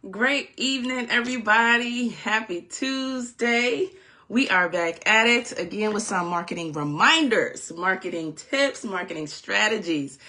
Great evening, everybody. Happy Tuesday. We are back at it again with some marketing reminders, marketing tips, marketing strategies.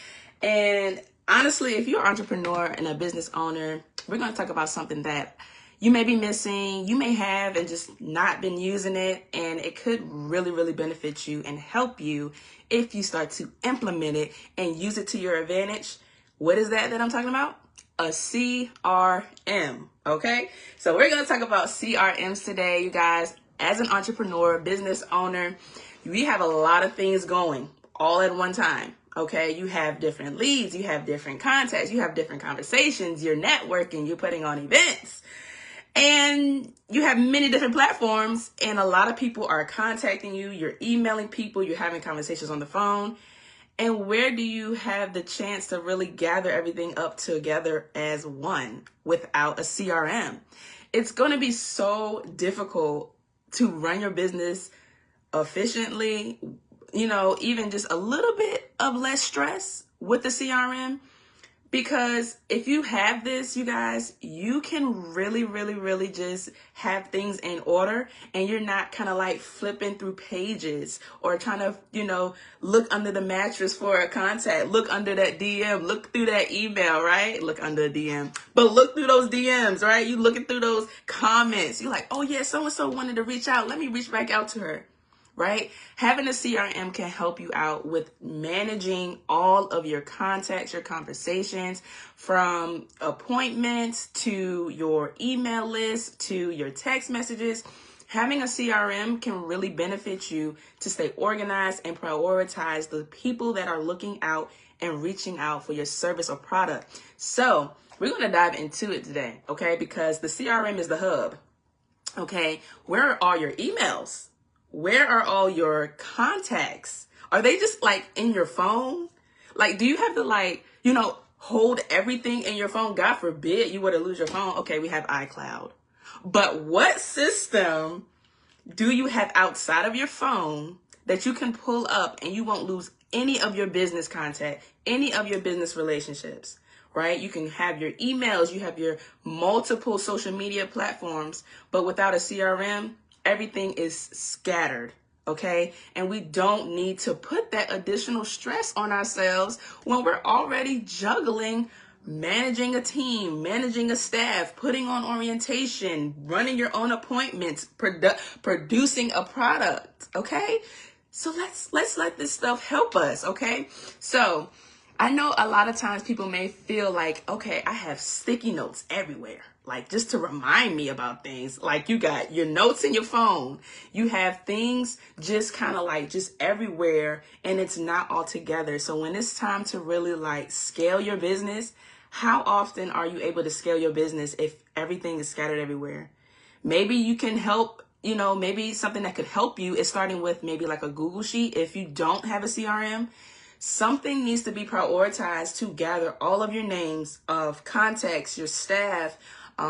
And honestly, if you're an entrepreneur and a business owner, we're going to talk about something that you may be missing, you may have and just not been using it, and it could really benefit you and help you if you start to implement it and use it to your advantage. What is that I'm talking about? A CRM, okay? So we're going to talk about CRMs today, you guys. As an entrepreneur, business owner, we have a lot of things going all at one time, okay? You have different leads, you have different contacts, you have different conversations, you're networking, you're putting on events, and you have many different platforms, and a lot of people are contacting you, you're emailing people, you're having conversations on the phone. And where do you have the chance to really gather everything up together as one without a CRM? It's going to be so difficult to run your business efficiently, even just a little bit of less stress with the CRM. Because if you have this, you guys, you can really just have things in order, and you're not kind of like flipping through pages or trying to, look under the mattress for a contact, look under that DM, look through that email, right? Look under a DM, but look through those DMs, right? You looking through those comments. You're like, oh yeah, so-and-so wanted to reach out. Let me reach back out to her. Right? Having a CRM can help you out with managing all of your contacts, your conversations, from appointments to your email list to your text messages. Having a CRM can really benefit you to stay organized and prioritize the people that are looking out and reaching out for your service or product. So we're going to dive into it today, okay? Because the CRM is the hub, okay? Where are all your emails? Where are all your contacts? Are they just like in your phone? Like, do you have to hold everything in your phone? God forbid you were to lose your phone. Okay, we have iCloud. But what system do you have outside of your phone that you can pull up and you won't lose any of your business contact, any of your business relationships, right? You can have your emails, you have your multiple social media platforms, but without a CRM, everything is scattered, okay? And we don't need to put that additional stress on ourselves when we're already juggling managing a team, managing a staff, putting on orientation, running your own appointments, producing a product, okay? So let's let this stuff help us, okay? So I know a lot of times people may feel like, okay, I have sticky notes everywhere, like just to remind me about things. Like you got your notes in your phone, you have things just kind of like just everywhere, and it's not all together. So when it's time to really like scale your business, how often are you able to scale your business if everything is scattered everywhere? Maybe you can help. Maybe something that could help you is starting with maybe like a Google Sheet. If you don't have a CRM, something needs to be prioritized to gather all of your names of contacts, your staff,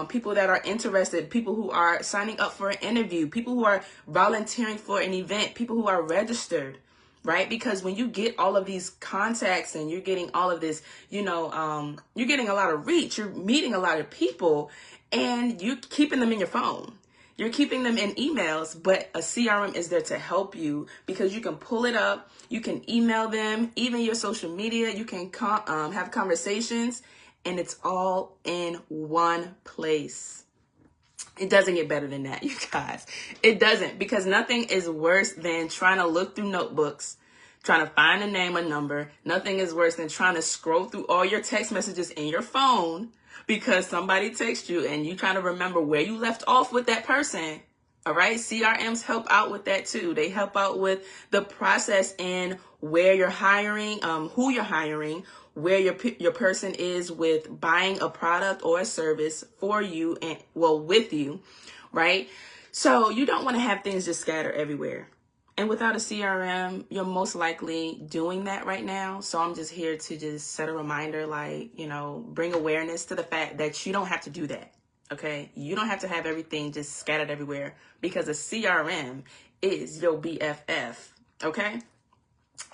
people that are interested, people who are signing up for an interview, people who are volunteering for an event, people who are registered, right? Because when you get all of these contacts and you're getting all of this, you're getting a lot of reach, you're meeting a lot of people, and you're keeping them in your phone. You're keeping them in emails, but a CRM is there to help you because you can pull it up, you can email them, even your social media, you can have conversations, and it's all in one place. It doesn't get better than that, you guys. It doesn't, because nothing is worse than trying to look through notebooks, trying to find a name or number. Nothing is worse than trying to scroll through all your text messages in your phone because somebody texts you and you trying to remember where you left off with that person. All right. CRMs help out with that too. They help out with the process and where you're hiring, who you're hiring, where your person is with buying a product or a service for you and with you. Right. So you don't want to have things just scattered everywhere. And without a CRM, you're most likely doing that right now. So I'm just here to just set a reminder, bring awareness to the fact that you don't have to do that. Okay. You don't have to have everything just scattered everywhere because a CRM is your BFF. Okay.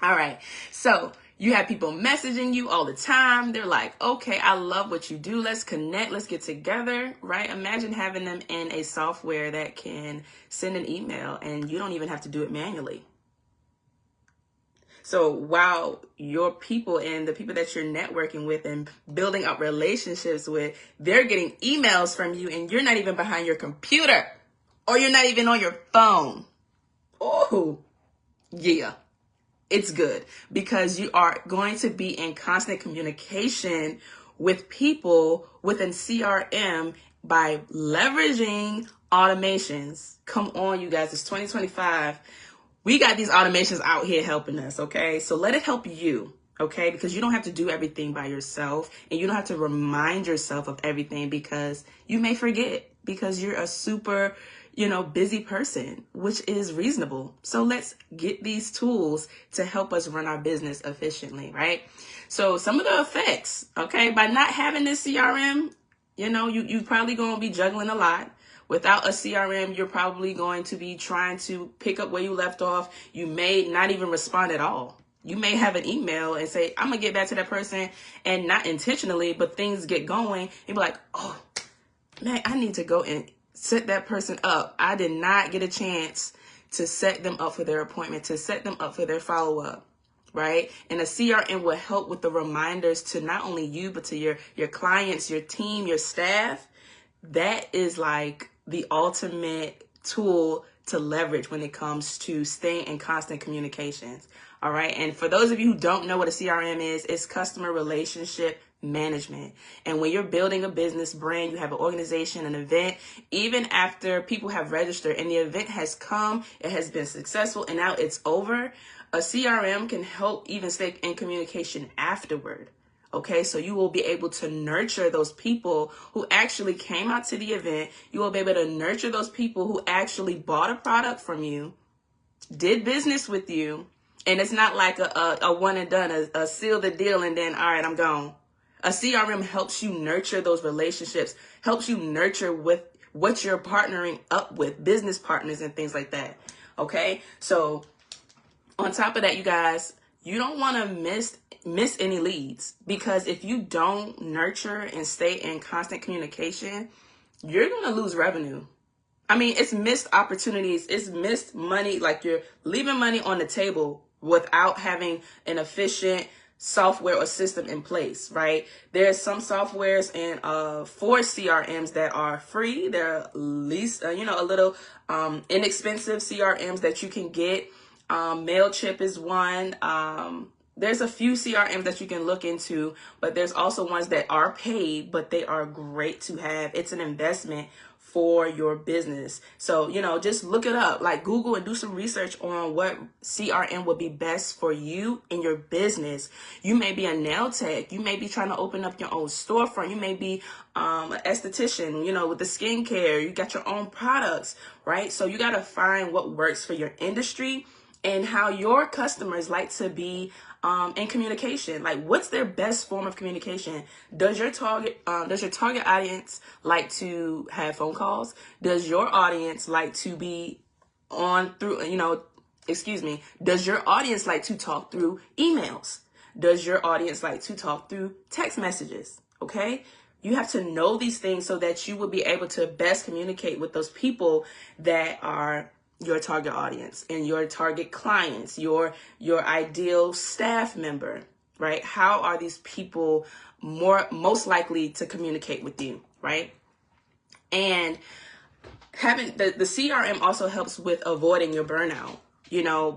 All right. So You have people messaging you all the time. They're like, okay, I love what you do. Let's connect. Let's get together, right? Imagine having them in a software that can send an email and you don't even have to do it manually. So while your people and the people that you're networking with and building up relationships with, they're getting emails from you and you're not even behind your computer or you're not even on your phone. Oh, yeah. It's good because you are going to be in constant communication with people within CRM by leveraging automations. Come on, you guys, it's 2025. We got these automations out here helping us, okay? So let it help you, okay? Because you don't have to do everything by yourself and you don't have to remind yourself of everything because you may forget because you're a super busy person, which is reasonable. So let's get these tools to help us run our business efficiently, right? So some of the effects, okay, by not having this CRM, you probably going to be juggling a lot. Without a CRM, you're probably going to be trying to pick up where you left off. You may not even respond at all. You may have an email and say, I'm going to get back to that person, and not intentionally, but things get going. You'll be like, oh, man, I need to go and set that person up. I did not get a chance to set them up for their appointment, to set them up for their follow-up, right? And a CRM will help with the reminders to not only you, but to your clients, your team, your staff. That is like the ultimate tool to leverage when it comes to staying in constant communications. All right. And for those of you who don't know what a CRM is, it's customer relationship management. And when you're building a business brand, you have an organization, an event, even after people have registered and the event has come, it has been successful, and now it's over, a CRM can help even stay in communication afterward. Okay, so you will be able to nurture those people who actually came out to the event. You will be able to nurture those people who actually bought a product from you, did business with you, and it's not like a one and done, a seal the deal and then, all right, I'm gone. A CRM helps you nurture those relationships, helps you nurture with what you're partnering up with, business partners and things like that. Okay, so on top of that, you guys, you don't want to miss any leads, because if you don't nurture and stay in constant communication, you're going to lose revenue. I mean, it's missed opportunities. It's missed money. Like, you're leaving money on the table without having an efficient software or system in place, right? There's some softwares and for CRMs that are free. They're least, a little inexpensive CRMs that you can get. MailChimp is one. There's a few CRMs that you can look into, but there's also ones that are paid, but they are great to have. It's an investment for your business. So, just look it up, like Google, and do some research on what CRM would be best for you in your business. You may be a nail tech. You may be trying to open up your own storefront. You may be an esthetician, with the skincare. You got your own products, right? So you got to find what works for your industry and how your customers like to be in communication. Like, what's their best form of communication? Does your target audience like to have phone calls? Does your audience like to be does your audience like to talk through emails? Does your audience like to talk through text messages? Okay. You have to know these things so that you will be able to best communicate with those people that are your target audience and your target clients, your ideal staff member, right? How are these people most likely to communicate with you, right? And having the CRM also helps with avoiding your burnout.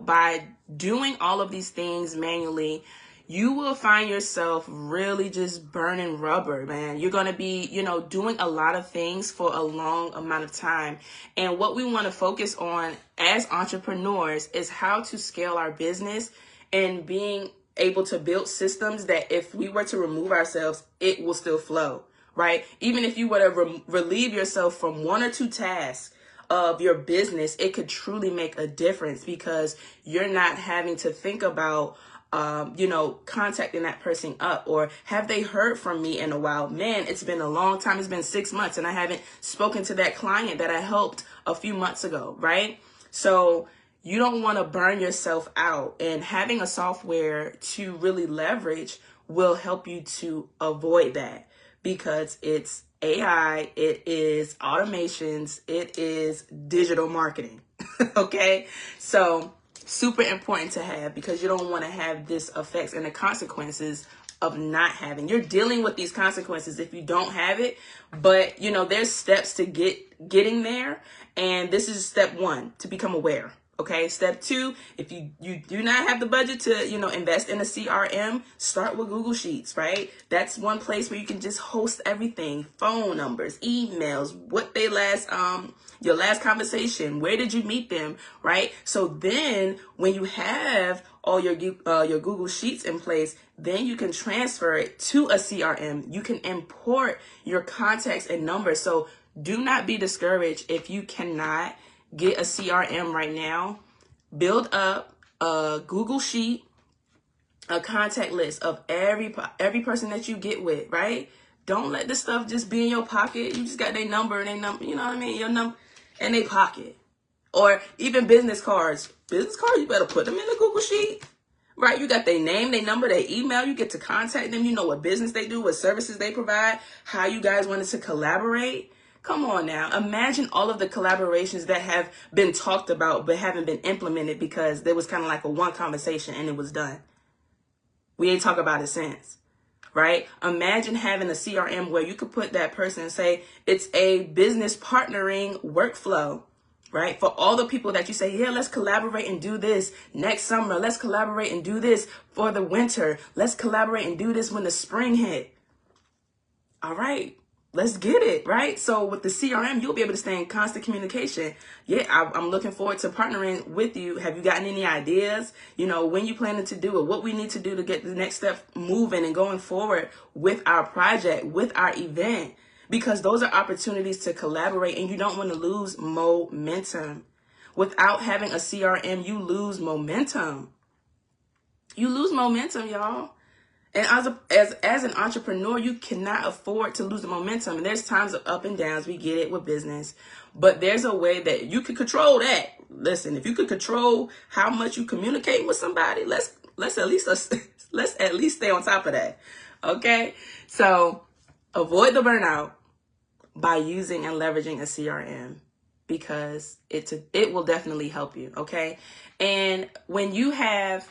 By doing all of these things manually, you will find yourself really just burning rubber, man. You're going to be, doing a lot of things for a long amount of time. And what we want to focus on as entrepreneurs is how to scale our business and being able to build systems that if we were to remove ourselves, it will still flow, right? Even if you were to relieve yourself from one or two tasks of your business, it could truly make a difference, because you're not having to think about contacting that person up, or have they heard from me in a while? Man, it's been a long time. It's been 6 months and I haven't spoken to that client that I helped a few months ago, right? So You don't want to burn yourself out, and having a software to really leverage will help you to avoid that, because it's AI, it is automations, it is digital marketing. Okay, so super important to have, because you don't want to have this effects and the consequences of not having. You're dealing with these consequences if you don't have it, but there's steps to getting there, and this is step 1, to become aware. Okay, step 2, if you do not have the budget to invest in a CRM, start with Google Sheets, right? That's one place where you can just host everything: phone numbers, emails, what they your last conversation, where did you meet them, right? So then when you have all your Google Sheets in place, then you can transfer it to a CRM. You can import your contacts and numbers. So do not be discouraged if you cannot get a CRM right now. Build up a Google Sheet, a contact list of every person that you get with, right? Don't let this stuff just be in your pocket. You just got their number and you know what I mean? Your number in their pocket. Or even business cards. Business cards, you better put them in the Google Sheet, right? You got their name, their number, their email. You get to contact them. You know what business they do, what services they provide, how you guys wanted to collaborate. Come on now. Imagine all of the collaborations that have been talked about but haven't been implemented because there was kind of like a one conversation and it was done. We ain't talk about it since, right? Imagine having a CRM where you could put that person and say, it's a business partnering workflow, right? For all the people that you say, yeah, let's collaborate and do this next summer. Let's collaborate and do this for the winter. Let's collaborate and do this when the spring hit. All right. Let's get it, right? So with the CRM, you'll be able to stay in constant communication. Yeah, I'm looking forward to partnering with you. Have you gotten any ideas? When you planning to do it, what we need to do to get the next step moving and going forward with our project, with our event, because those are opportunities to collaborate, and you don't want to lose momentum. Without having a CRM, you lose momentum. You lose momentum, y'all. And as an entrepreneur, you cannot afford to lose the momentum. And there's times of up and downs. We get it with business. But there's a way that you can control that. Listen, if you could control how much you communicate with somebody, let's at least stay on top of that. Okay? So avoid the burnout by using and leveraging a CRM, because it will definitely help you. Okay? And when you have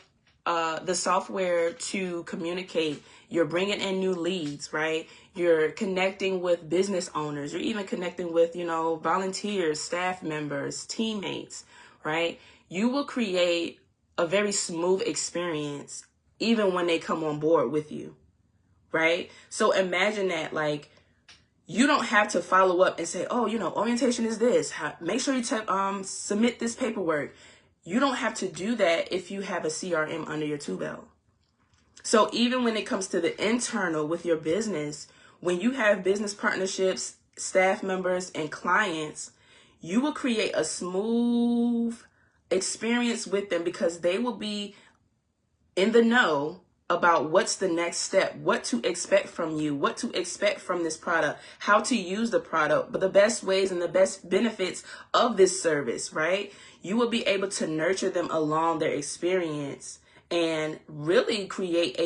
the software to communicate, you're bringing in new leads, right? You're connecting with business owners. You're even connecting with, volunteers, staff members, teammates, right? You will create a very smooth experience even when they come on board with you, right? So imagine that, like, you don't have to follow up and say, oh, orientation is this. Make sure you submit this paperwork. You don't have to do that if you have a CRM under your tool belt. So even when it comes to the internal with your business, when you have business partnerships, staff members, and clients, you will create a smooth experience with them, because they will be in the know about what's the next step, what to expect from you, what to expect from this product, how to use the product, but the best ways and the best benefits of this service, right? You will be able to nurture them along their experience and really create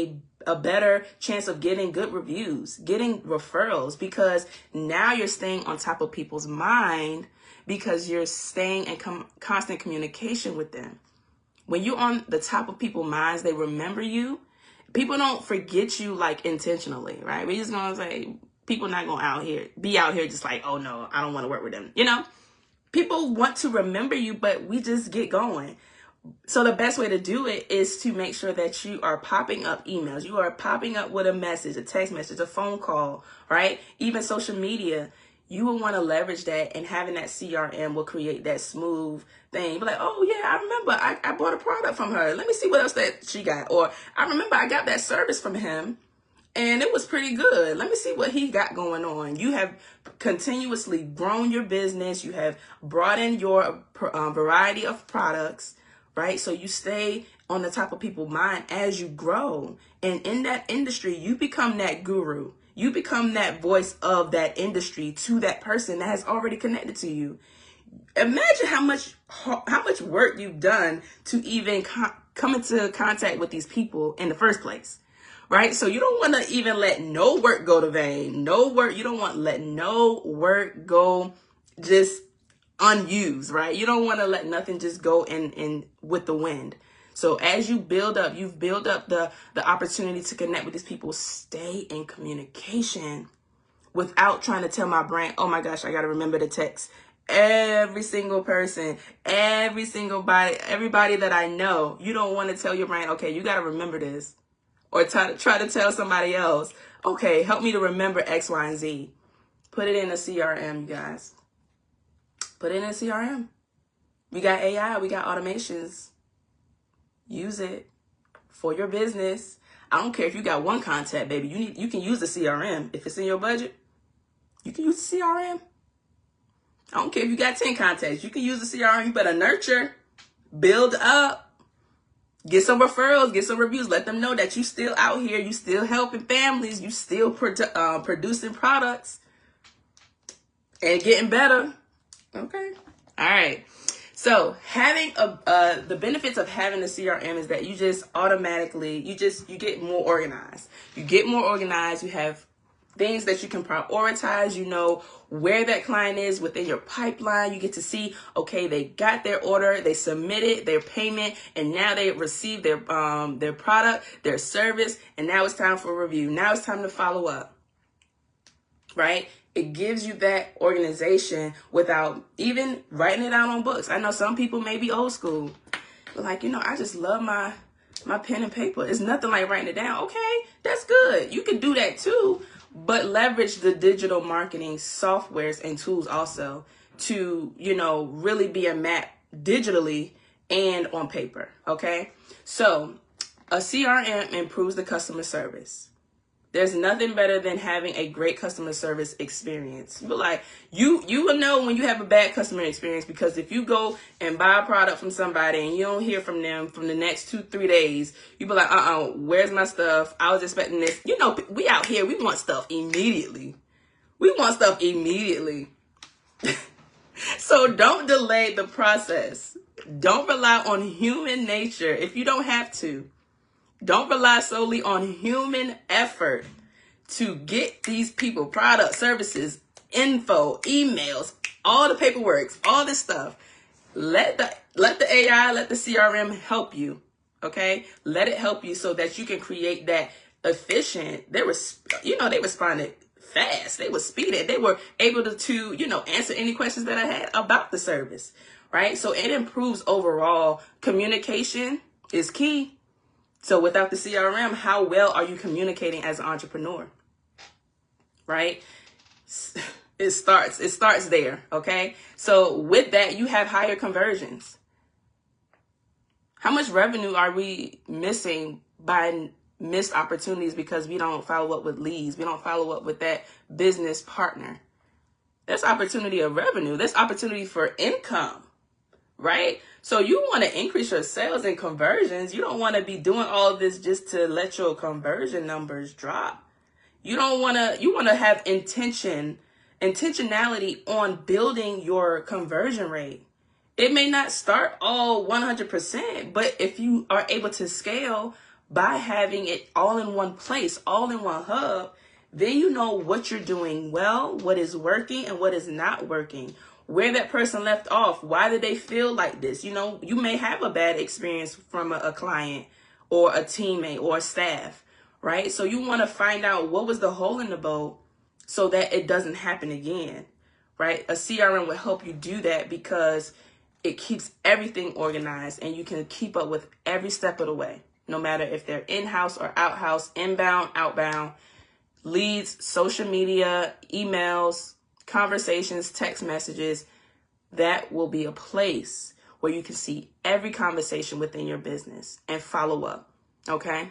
a better chance of getting good reviews, getting referrals, because now you're staying on top of people's mind, because you're staying in constant communication with them. When you're on the top of people's minds, they remember you. People don't forget you like intentionally, right? We're just going to say, people not going to be out here just like, oh no, I don't want to work with them. People want to remember you, but we just get going. So the best way to do it is to make sure that you are popping up emails. You are popping up with a message, a text message, a phone call, right? Even social media. You will want to leverage that, and having that CRM will create that smooth thing. Be like, oh yeah, I remember I bought a product from her. Let me see what else that she got. Or I remember I got that service from him and it was pretty good. Let me see what he got going on. You have continuously grown your business. You have brought in your variety of products, right? So you stay on the top of people's mind as you grow. And in that industry, you become that guru. You become that voice of that industry to that person that has already connected to you. Imagine how much work you've done to even come into contact with these people in the first place, right? So you don't want to even let no work go to vain. No work. You don't want to let no work go just unused, right? You don't want to let nothing just go in with the wind. So as you've built up the opportunity to connect with these people. Stay in communication without trying to tell my brain, oh my gosh, I got to remember to text every single person, everybody that I know. You don't want to tell your brain, okay, you got to remember this. Or try to tell somebody else, okay, help me to remember X, Y, and Z. Put it in a CRM, you guys. Put it in a CRM. We got AI, we got automations. Use it for your business. I don't care if you got one contact, baby. You can use the CRM. If it's in your budget, you can use the CRM. I don't care if you got 10 contacts. You can use the CRM. You better nurture, build up, get some referrals, get some reviews. Let them know that you still out here. You still helping families. You still producing products and getting better. Okay. All right. So having the benefits of having a CRM is that you just automatically, you get more organized. You get more organized. You have things that you can prioritize. You know where that client is within your pipeline. You get to see, okay, they got their order, they submitted their payment, and now they received their product, their service, and now it's time for review. Now it's time to follow up, right? It gives you that organization without even writing it out on books. I know some people may be old school, but like, I just love my pen and paper. It's nothing like writing it down. Okay, that's good. You can do that too, but leverage the digital marketing softwares and tools also to, really be a map digitally and on paper. Okay. So a CRM improves the customer service. There's nothing better than having a great customer service experience. But like you will know when you have a bad customer experience, because if you go and buy a product from somebody and you don't hear from them from the next 2-3 days, you be like, where's my stuff? I was expecting this. We out here, we want stuff immediately. So don't delay the process. Don't rely on human nature if you don't have to. Don't rely solely on human effort to get these people products, services, info, emails, all the paperwork, all this stuff. Let the AI, let the CRM help you. Okay? Let it help you so that you can create that efficient. They responded fast. They were speeded. They were able to answer any questions that I had about the service. Right? So it improves overall. Communication is key. So without the CRM, how well are you communicating as an entrepreneur? Right? It starts there. Okay. So with that, you have higher conversions. How much revenue are we missing by missed opportunities because we don't follow up with leads? We don't follow up with that business partner. That's opportunity of revenue. That's opportunity for income. Right? So you want to increase your sales and conversions. You don't want to be doing all of this just to let your conversion numbers drop. You want to have intentionality on building your conversion rate. It may not start all 100%, but if you are able to scale by having it all in one place, all in one hub, then you know what you're doing well, what is working and what is not working. Where that person left off, why did they feel like this? You may have a bad experience from a client or a teammate or staff, right? So you want to find out what was the hole in the boat so that it doesn't happen again, right? A CRM will help you do that because it keeps everything organized and you can keep up with every step of the way, no matter if they're in-house or out-house, inbound, outbound, leads, social media, emails, conversations, text messages. That will be a place where you can see every conversation within your business and follow up. Okay.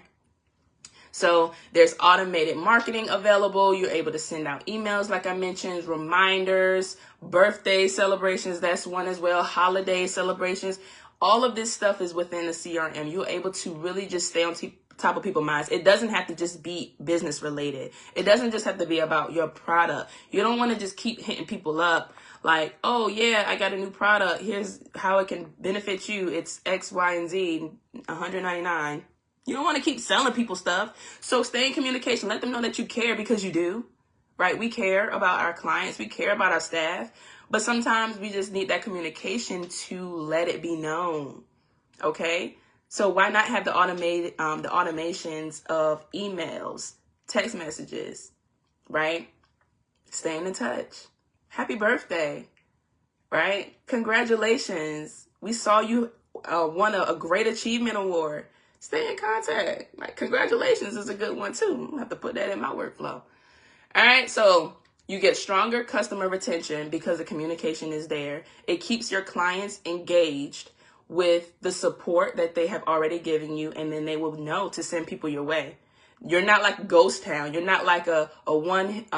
So there's automated marketing available. You're able to send out emails, like I mentioned, reminders, birthday celebrations. That's one as well. Holiday celebrations. All of this stuff is within the CRM. You're able to really just stay on top of people's minds. It doesn't have to just be business related. It doesn't just have to be about your product. You don't want to just keep hitting people up like, oh yeah, I got a new product. Here's how it can benefit you. It's X, Y, and Z, $199. You don't want to keep selling people stuff. So stay in communication. Let them know that you care, because you do, right? We care about our clients. We care about our staff. But sometimes we just need that communication to let it be known. Okay? So why not have the automations of emails, text messages, right? Staying in touch. Happy birthday, right? Congratulations. We saw you won a great achievement award. Stay in contact. Like, congratulations is a good one too. I'll have to put that in my workflow. All right, so you get stronger customer retention because the communication is there. It keeps your clients engaged with the support that they have already given you, and then they will know to send people your way. You're not like Ghost Town. You're not like a one-hit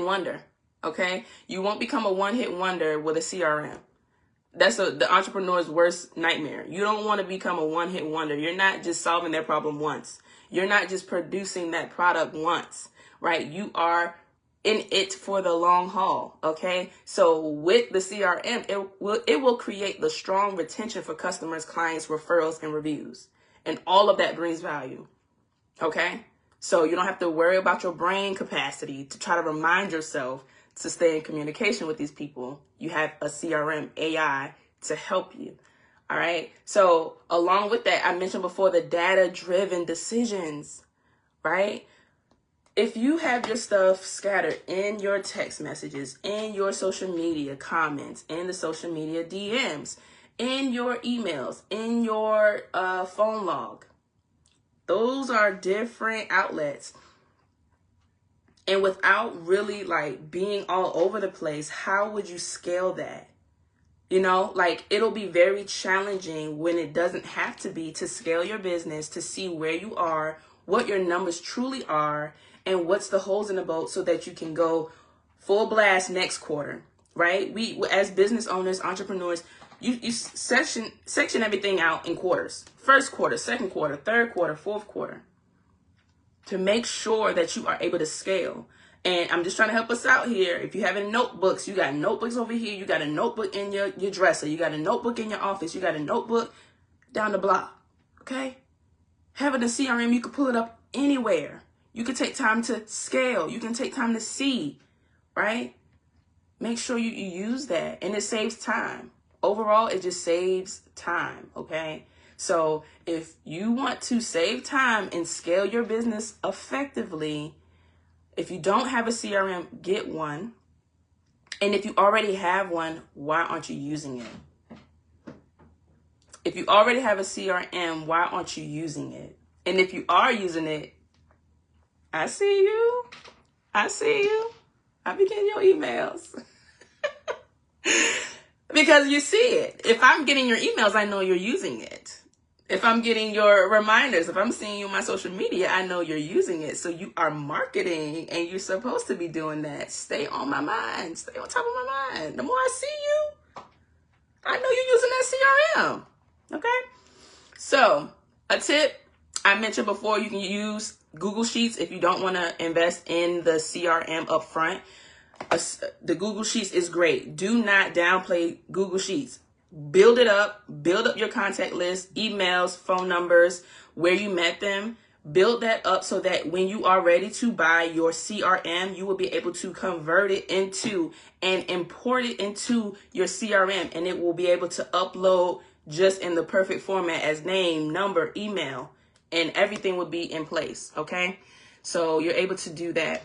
wonder, okay? You won't become a one-hit wonder with a CRM. That's the entrepreneur's worst nightmare. You don't want to become a one-hit wonder. You're not just solving their problem once. You're not just producing that product once, right? You are in it for the long haul, okay? So with the CRM, it will create the strong retention for customers, clients, referrals, and reviews. And all of that brings value, okay? So you don't have to worry about your brain capacity to try to remind yourself to stay in communication with these people. You have a CRM AI to help you. All right. So along with that, I mentioned before the data-driven decisions, right? If you have your stuff scattered in your text messages, in your social media comments, in the social media DMs, in your emails, in your phone log, those are different outlets. And without really like being all over the place, how would you scale that? You know, like it'll be very challenging when it doesn't have to be, to scale your business, to see where you are, what your numbers truly are, and what's the holes in the boat so that you can go full blast next quarter, right? We, as business owners, entrepreneurs, you section everything out in quarters. First quarter, second quarter, third quarter, fourth quarter, to make sure that you are able to scale. And I'm just trying to help us out here. If you have any notebooks, you got notebooks over here. You got a notebook in your dresser. You got a notebook in your office. You got a notebook down the block, okay? Having a CRM, you can pull it up anywhere. You can take time to scale. You can take time to see, right? Make sure you use that, and it saves time. Overall, it just saves time, okay? So if you want to save time and scale your business effectively, if you don't have a CRM, get one. And if you already have one, why aren't you using it? If you already have a CRM, why aren't you using it? And if you are using it, I see you. I see you. I be getting your emails. Because you see it. If I'm getting your emails, I know you're using it. If I'm getting your reminders, if I'm seeing you on my social media, I know you're using it. So you are marketing, and you're supposed to be doing that. Stay on my mind. Stay on top of my mind. The more I see you, I know you're using that CRM. Okay? So a tip I mentioned before, you can use Google Sheets if you don't want to invest in the CRM up front. The Google Sheets is great. Do not downplay Google Sheets. Build it up. Build up your contact list, emails, phone numbers, where you met them. Build that up so that when you are ready to buy your CRM, you will be able to convert it into and import it into your CRM, and it will be able to upload just in the perfect format as name, number, email, and everything will be in place. Okay. So you're able to do that.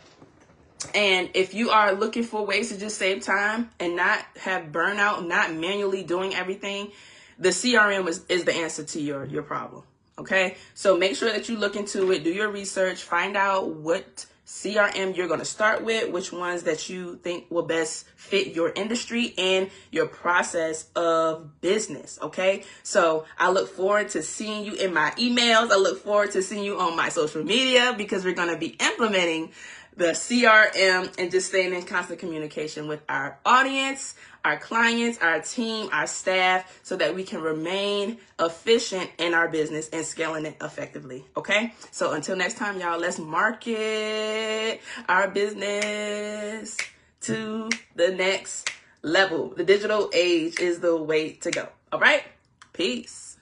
And if you are looking for ways to just save time and not have burnout, not manually doing everything, the CRM is the answer to your problem. Okay. So make sure that you look into it, do your research, find out what CRM you're going to start with, which ones that you think will best fit your industry and your process of business. Okay. So I look forward to seeing you in my emails. I look forward to seeing you on my social media, because we're going to be implementing the CRM, and just staying in constant communication with our audience, our clients, our team, our staff, so that we can remain efficient in our business and scaling it effectively. Okay? So until next time, y'all, let's market our business to the next level. The digital age is the way to go. All right? Peace.